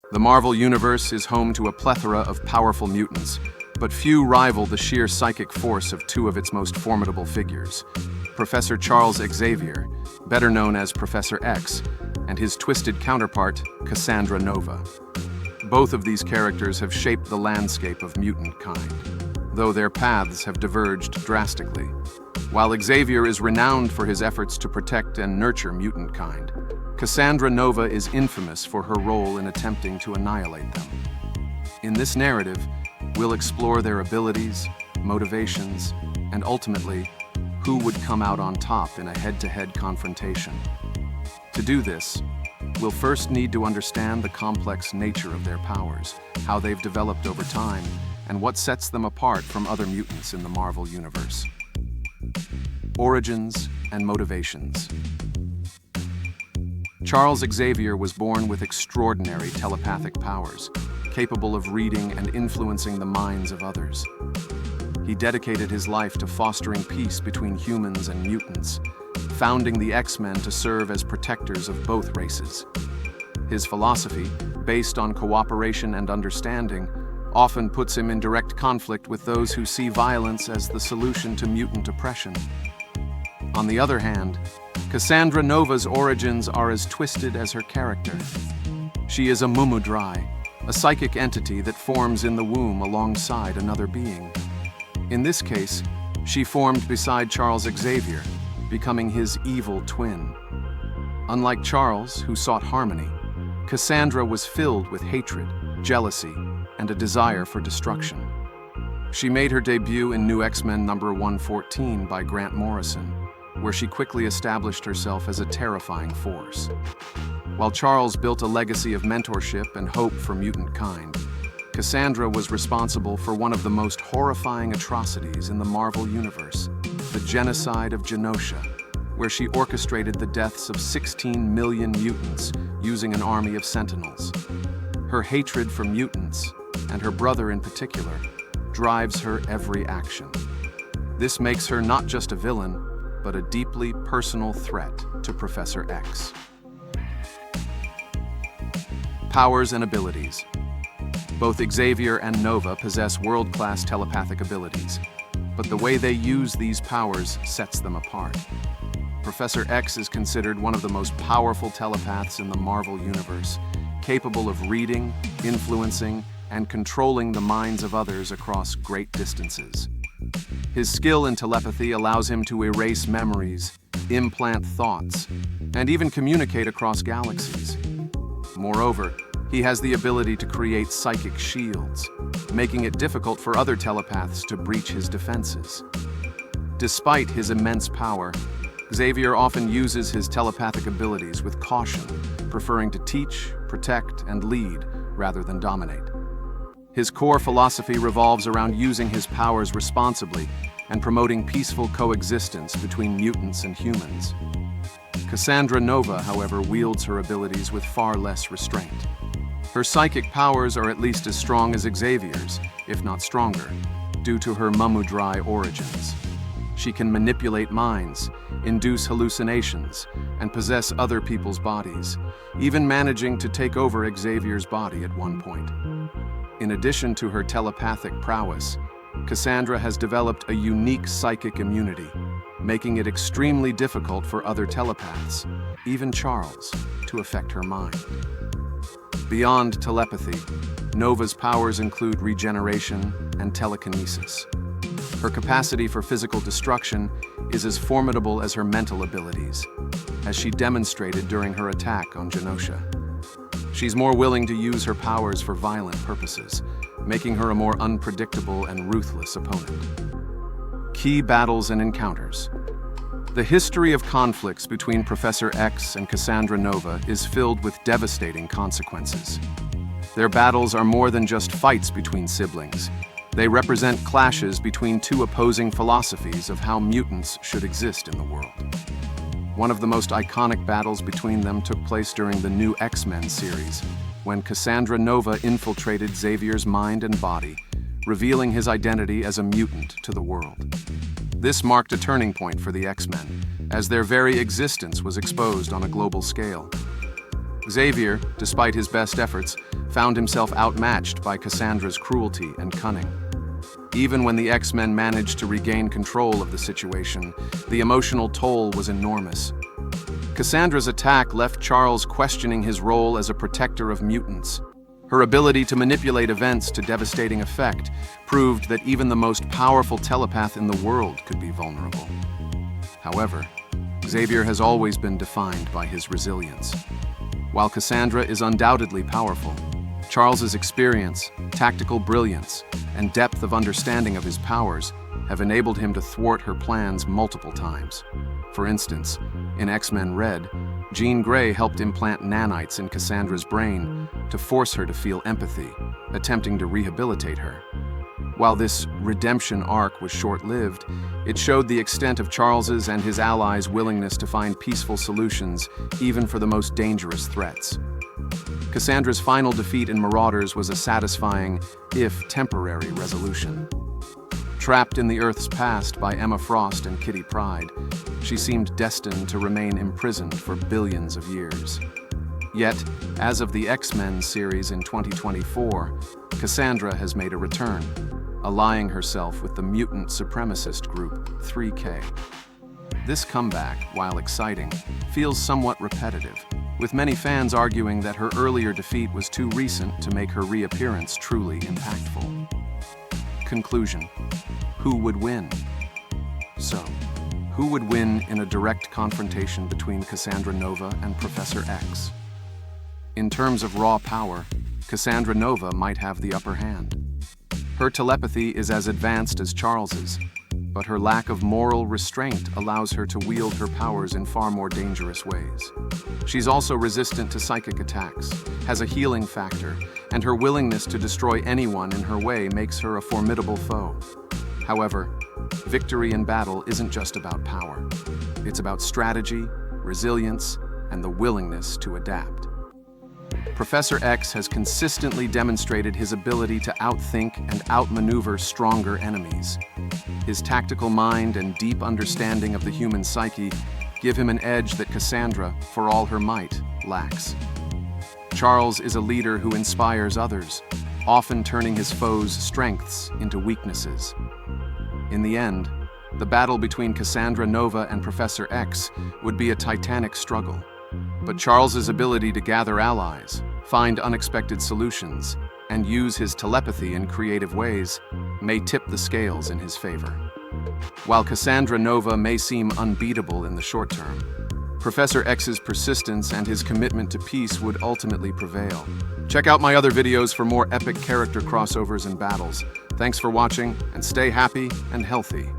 The Marvel Universe is home to a plethora of powerful mutants, but few rival the sheer psychic force of two of its most formidable figures, Professor Charles Xavier, better known as Professor X, and his twisted counterpart, Cassandra Nova. Both of these characters have shaped the landscape of mutant kind, though their paths have diverged drastically. While Xavier is renowned for his efforts to protect and nurture mutant kind, Cassandra Nova is infamous for her role in attempting to annihilate them. In this narrative, we'll explore their abilities, motivations, and ultimately, who would come out on top in a head-to-head confrontation. To do this, we'll first need to understand the complex nature of their powers, how they've developed over time, and what sets them apart from other mutants in the Marvel Universe. Origins and motivations. Charles Xavier was born with extraordinary telepathic powers, capable of reading and influencing the minds of others. He dedicated his life to fostering peace between humans and mutants, founding the X-Men to serve as protectors of both races. His philosophy, based on cooperation and understanding, often puts him in direct conflict with those who see violence as the solution to mutant oppression. On the other hand, Cassandra Nova's origins are as twisted as her character. She is a mumudrai, a psychic entity that forms in the womb alongside another being. In this case, she formed beside Charles Xavier, becoming his evil twin. Unlike Charles, who sought harmony, Cassandra was filled with hatred, jealousy, and a desire for destruction. She made her debut in New X-Men number 114 by Grant Morrison, where she quickly established herself as a terrifying force. While Charles built a legacy of mentorship and hope for mutant kind, Cassandra was responsible for one of the most horrifying atrocities in the Marvel Universe, the genocide of Genosha, where she orchestrated the deaths of 16 million mutants using an army of sentinels. Her hatred for mutants, and her brother in particular, drives her every action. This makes her not just a villain, but a deeply personal threat to Professor X. Powers and abilities. Both Xavier and Nova possess world-class telepathic abilities, but the way they use these powers sets them apart. Professor X is considered one of the most powerful telepaths in the Marvel Universe, capable of reading, influencing, and controlling the minds of others across great distances. His skill in telepathy allows him to erase memories, implant thoughts, and even communicate across galaxies. Moreover, he has the ability to create psychic shields, making it difficult for other telepaths to breach his defenses. Despite his immense power, Xavier often uses his telepathic abilities with caution, preferring to teach, protect, and lead rather than dominate. His core philosophy revolves around using his powers responsibly and promoting peaceful coexistence between mutants and humans. Cassandra Nova, however, wields her abilities with far less restraint. Her psychic powers are at least as strong as Xavier's, if not stronger, due to her mumudrai origins. She can manipulate minds, induce hallucinations, and possess other people's bodies, even managing to take over Xavier's body at one point. In addition to her telepathic prowess, Cassandra has developed a unique psychic immunity, making it extremely difficult for other telepaths, even Charles, to affect her mind. Beyond telepathy, Nova's powers include regeneration and telekinesis. Her capacity for physical destruction is as formidable as her mental abilities, as she demonstrated during her attack on Genosha. She's more willing to use her powers for violent purposes, making her a more unpredictable and ruthless opponent. Key battles and encounters. The history of conflicts between Professor X and Cassandra Nova is filled with devastating consequences. Their battles are more than just fights between siblings. They represent clashes between two opposing philosophies of how mutants should exist in the world. One of the most iconic battles between them took place during the New X-Men series, when Cassandra Nova infiltrated Xavier's mind and body, revealing his identity as a mutant to the world. This marked a turning point for the X-Men, as their very existence was exposed on a global scale. Xavier, despite his best efforts, found himself outmatched by Cassandra's cruelty and cunning. Even when the X-Men managed to regain control of the situation, the emotional toll was enormous. Cassandra's attack left Charles questioning his role as a protector of mutants. Her ability to manipulate events to devastating effect proved that even the most powerful telepath in the world could be vulnerable. However, Xavier has always been defined by his resilience. While Cassandra is undoubtedly powerful, Charles's experience, tactical brilliance, and depth of understanding of his powers have enabled him to thwart her plans multiple times. For instance, in X-Men Red, Jean Grey helped implant nanites in Cassandra's brain to force her to feel empathy, attempting to rehabilitate her. While this redemption arc was short-lived, it showed the extent of Charles's and his allies' willingness to find peaceful solutions even for the most dangerous threats. Cassandra's final defeat in Marauders was a satisfying, if temporary, resolution. Trapped in the Earth's past by Emma Frost and Kitty Pryde, she seemed destined to remain imprisoned for billions of years. Yet, as of the X-Men series in 2024, Cassandra has made a return, allying herself with the mutant supremacist group 3K. This comeback, while exciting, feels somewhat repetitive, with many fans arguing that her earlier defeat was too recent to make her reappearance truly impactful. Conclusion: who would win? So, who would win in a direct confrontation between Cassandra Nova and Professor X? In terms of raw power, Cassandra Nova might have the upper hand. Her telepathy is as advanced as Charles's, but her lack of moral restraint allows her to wield her powers in far more dangerous ways. She's also resistant to psychic attacks, has a healing factor, and her willingness to destroy anyone in her way makes her a formidable foe. However, victory in battle isn't just about power. It's about strategy, resilience, and the willingness to adapt. Professor X has consistently demonstrated his ability to outthink and outmaneuver stronger enemies. His tactical mind and deep understanding of the human psyche give him an edge that Cassandra, for all her might, lacks. Charles is a leader who inspires others, often turning his foes' strengths into weaknesses. In the end, the battle between Cassandra Nova and Professor X would be a titanic struggle. But Charles's ability to gather allies, find unexpected solutions, and use his telepathy in creative ways may tip the scales in his favor. While Cassandra Nova may seem unbeatable in the short term, Professor X's persistence and his commitment to peace would ultimately prevail. Check out my other videos for more epic character crossovers and battles. Thanks for watching, and stay happy and healthy.